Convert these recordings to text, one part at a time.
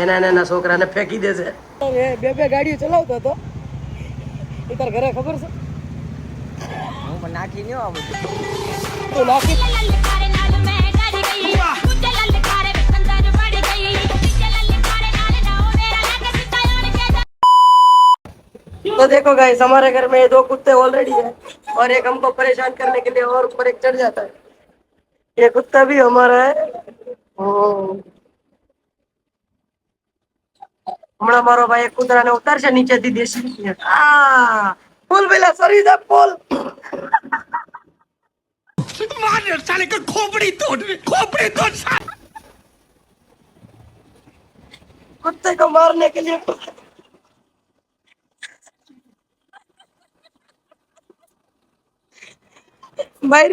નાના નાના છોકરાને ફેંકી દેશે. બે ગાડીઓ ચલાવતો હતો એ તાર ઘરે ખબર છે? હું પણ નાખી ન આવું તું નાખી तो देखो गाइस हमारे घर में 2 कुत्ते ऑलरेडी है और एक हमको परेशान करने के लिए और ऊपर एक चढ़ जाता है. ये कुत्ता भी हमारा है. हमारा मारो भाई एक कुतरा ने उतार से नीचे थी देसी पुल बेला सॉरी द पुल मार साले का खोपड़ी तोड़ कुत्ते को मारने के लिए भाई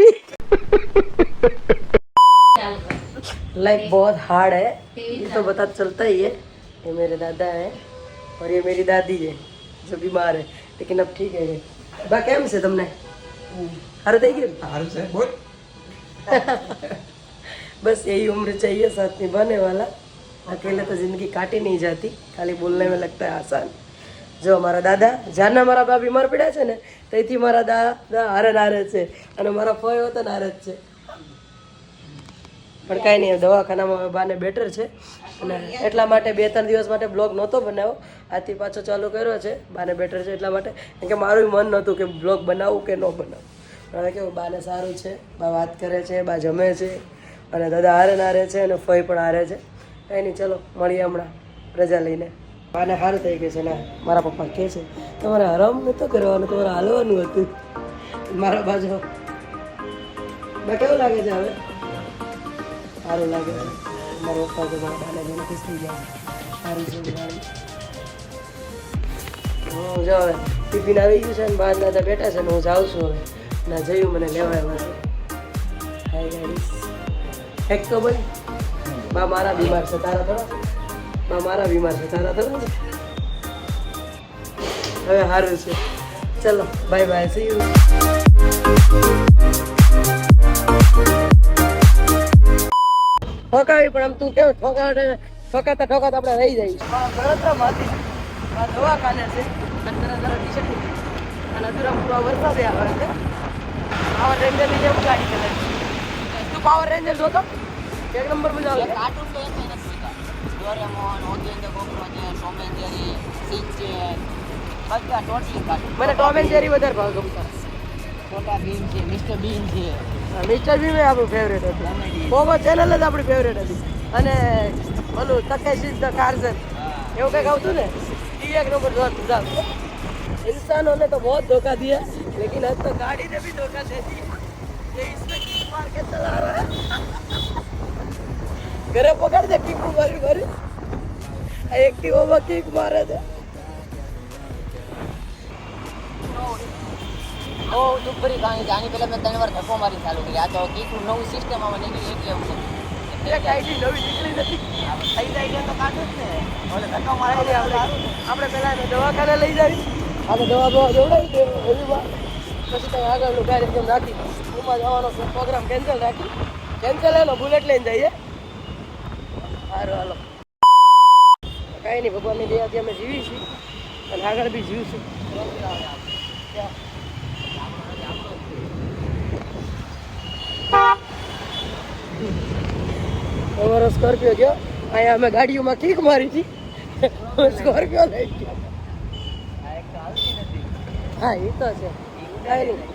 लाइफ बहुत हार्ड है ये तो पता चलता ही है. ये मेरे दादा है और ये मेरी दादी है जो बीमार है लेकिन अब ठीक है. बा केम से तुमने हारू થઈ ગયું हारू से बोल बस यही उम्र चाहिए साथ निभाने वाला. अकेले तो जिंदगी काटी नहीं जाती खाली बोलने में लगता है आसान. जो हमारा दादा જાના મારા બા બીમાર પડ્યા છે ને તેથી મારા દાદા હારે નારે છે અને મારા ફોય હોતા નારે જ છે. પણ કાંઈ નહીં દવાખાનામાં બાને બેટર છે અને એટલા માટે 2-3 દિવસ માટે બ્લોગ નહોતો બનાવ્યો. આથી પાછો ચાલુ કર્યો છે. બાને બેટર છે એટલા માટે કેમ કે મારું મન નહોતું કે બ્લોગ બનાવું કે ન બનાવું. હવે કેવું બાને સારું છે બા વાત કરે છે બા જમે છે અને દાદા હારે નારે છે અને ફોય પણ હારે છે. કંઈ નહીં ચલો મળીએ હમણાં રજા લઈને. બાને સારું થઈ ગયું છે ને મારા પપ્પા કહે છે તમારે આરામ નહોતો કરવાનું તમારે હાલવાનું હતું. મારા બાજુ બા કેવું લાગે છે હવે? સારું લાગે છે. મારા પપ્પા તો મારા બાને જોઈને ખુશ થઈ ગયા છે. સારું છે ગાડી. હું જો હવે ટિફિન આવી ગયું છે ને બહાર દાદા બેઠા છે ને હું જાઉં છું હવે ના જયું મને લેવા આવ્યા છે. હાય ગાઈસ એક તો બોલ બા મારા બીમાર છે તારા થોડા બા મારા બીમાર છે તારા થોડા હવે સારું છે. ચલો બાય બાય સી યુ. ઠોકાવી પણ આમ તું કેવું ઠોકાતા આપણે રહી જઈશું. ગણતરામાંથી દવાખાને છે અને અધુરા વરસાદ આવે છે. પાવર રેન્જરની જેમ ગાડી ચલાવી તું પાવર રેન્જર જોતો 1 નંબર મજા આવે. કાર્ટૂન તો એક નથી ડોરેમોન ઓગી એન્ડ કોકરો છે ટોમ એન્ડ જેરી સિંચેન બધા ટોટલી કાર્ટૂન. મને ટોમ એન્ડ જેરી વધારે ભાવ ગમતા. છોટા ભીમ છે મિસ્ટર બીન છે. મિસ્ટર બીમ એ આપણું ફેવરેટ હતું. કોમો ચેનલ જ આપણી ફેવરેટ હતી અને ઓલું તકેશી ધ કાર્ઝન એવું કંઈક આવતું ને એ 1 નંબર જોતું. इंसानों ने तो बहुत धोखा दिया लेकिन अब तो गाड़ी ने भी धोखा दे दिया. ये इसमें किक मार के चला रहा है. घरे पकड़ दे किक मारी एक्टिवा में किक मारे थे. ઓ દુબરી કાંઈ જાણી પહેલા મેં 3 વાર ધક્કો મારી ચાલુ કરી. આ તો કીકનું નવું સિસ્ટમ આવે નીકળી એટલે એવું છે. એક આઈડી નવી નીકળી નથી થઈ જાય તો કાઢું જ ને ઓલે ધક્કો મારે આપણે પહેલા દવાખાને લઈ જાય આપણે દવા જોવડાવી દે એવીમાં પછી ત્યાં આગળનું કાર્યક્રમ રાખી એમાં જવાનો પ્રોગ્રામ કેન્સલ એનો બુલેટ લઈને જઈએ. સારું હાલો કાંઈ નહીં ભગવાનની દયાથી અમે જીવી છીએ અને આગળ બી જીવીશું. અમારો સ્કોર્પિયો ગયો અહીંયા અમે ગાડીઓમાં કિક મારી હતી સ્કોર્પિયો લઈ ગયા. હા એ તો છે કાંઈ નહીં.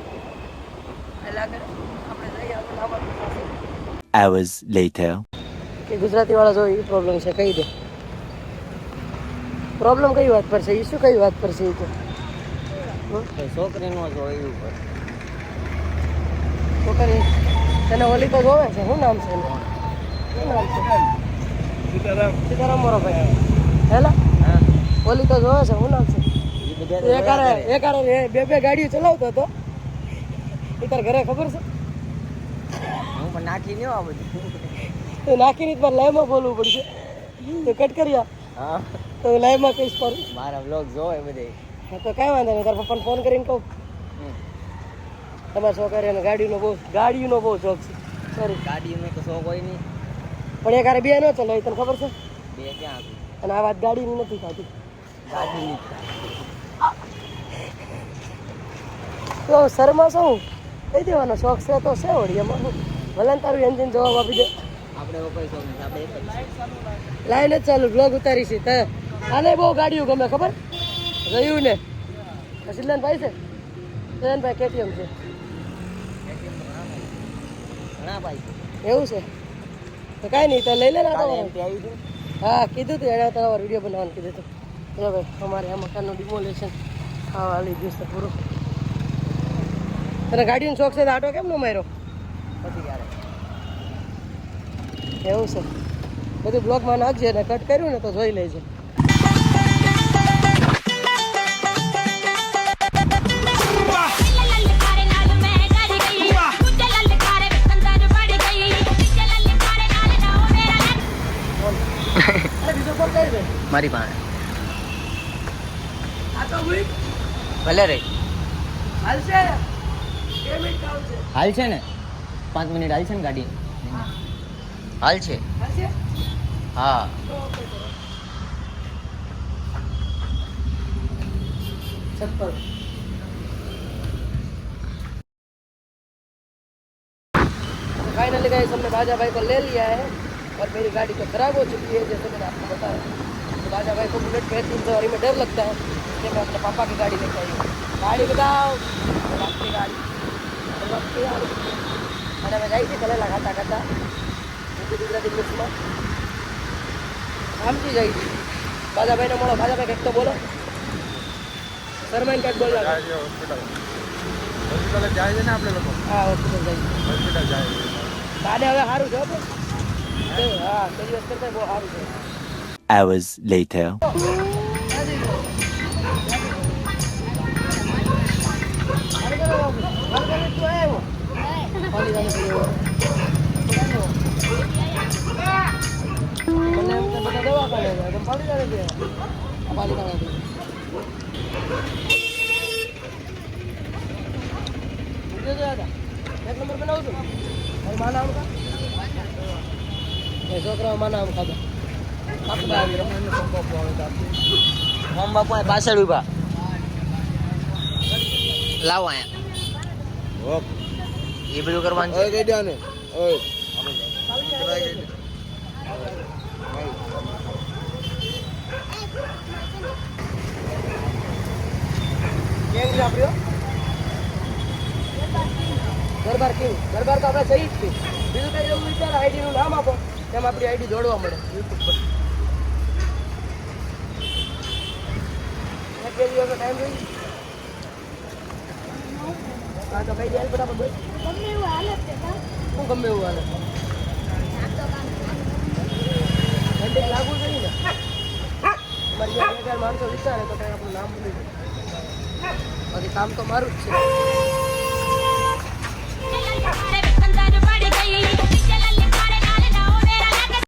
Hours later. કે ગુજરાતીવાળા જો એ પ્રોબ્લેમ છે કહી દે. પ્રોબ્લેમ કઈ વાત પર છે? ઇસ્યુ કઈ વાત પર છે? એ તો છોકરીનો જોયું છોકરી તને ઓલી તો જોવે છે. શું નામ છે એનું? શું નામ છે? સીતારામ મોરો ભાઈ હેલા ઓલી તો જોવે છે. શું નામ છે? બે ગાડીઓ ચલાવતો હતો એ તાર ઘરે ખબર છે? હું પણ નાખી ન આવું તો નાખીને જ મારે લાઈવમાં બોલવું પડશે. તો કટ કર્યા હા તો લાઈવમાં કહીશ પર મારા બ્લોગ જોવે બધે. હા તો કાંઈ વાંધો નહીં. તારા પપ્પાને ફોન કરીને કહું તમારા છોકરીઓને ગાડીનો બહુ શોખ છે. સોરી ગાડીનો તો શોખ હોય નહીં પણ એક હારે બે ન ચલાવી તને ખબર છે? બે ક્યાં અને આ વાત ગાડીની નથી ખાતી. ગાડીની તો શર્મા શું કહી દેવાનો શોખ છે તો છે વળી એમાં શું ભલે ને તારું એન્જિન જવાબ આપી દે. આપણે એવો કોઈ શોખ નથી, આપણે એક જ લાઈન જ ચાલુ બ્લોગ ઉતારી છે તે આને બહુ ગાડીઓ ગમે ખબર રહ્યું ને સિદ્ધાંતભાઈ છે સિદ્ધાંતભાઈ કેટીએમ છે ઘણા ભાઈ એવું છે તો કાંઈ નહીં તો લઈ લે ને આ કાલે તો. એમપી આવી હતું. હા કીધું હતું એણે તમારો વિડીયો બનાવવાનું કીધું હતું. ચલો ભાઈ અમારે આ મકાનનું ડિમોલેશન હા હાલી ગયું છે પૂરું. તને ગાડીનો શોખ છે તો આટો કેમ ન માર્યો પછી ક્યારે એવું છે બધું બ્લોગમાં નાખજે ને કટ કર્યું ને તો જોઈ લેજે. બીજો કોણ કઈ છે મારી પાસે આ તો ભાઈ ભલે રે હાલશે કે મિનિટ આવશે હાલ છે ને 5 મિનિટ હાલ છે ને ગાડી હાલ છે હાલશે હા चप्पल फाइनली गाइस हमने बाजा भाई को ले लिया है और मेरी गाड़ी तो खराब हो चुकी है जैसे मैंने आपको बताया. तो बाजा भाई को बुलेट पे 3 सवारी में डर लगता है इसलिए मैं अपने पापा की गाड़ी लेके आई हूँ. गाड़ी बताओ आपकी गाड़ी आपकी गाड़ी અને અમે જઈ છીએ કલેલા ખાતા ખાતા ગુજરાતી મિક્સમાં આમથી જઈ છીએ. બાજાભાઈને મળો. બાજાભાઈ કંઈક તો બોલો. શર્માઈને કંઈક બોલો. હોસ્પિટલ જાય છે ને આપણે લોકો હા હોસ્પિટલ જઈ હોસ્પિટલ જાય કાલે હવે સારું છે હો. હા તે દિવસ કરતાં બહુ સારું છે. Hours later. एक नंबर बनाओ तुम अरे माना आम का छोकरा माना आम खाधा મમ બાપુ પાછળ ઉભા લાવો અહીંયા ઓક એ બધું કરવાનું છે ઓય કઈ દે ને ઓય ગેંગ છે આપણો ગરબાર કેવું ગરબાર તો આપણે સહી જ છે. બીજું કઈ એવું વિચાર આઈડીનું નામ આપો તેમ આપણી આઈડી જોડવા મળે યુટ્યુબ પર. એક બે દિવસનો ટાઈમ જોઈ હા તો કઈ દે ફટાફટ બોલ. શું ગમે એવું હાલે ઘંટે લાગવું જોઈએ ને તમારી 1000 માણસો વિચારે તો કઈ આપણું નામ બોલી બાકી કામ તો મારું જ છે.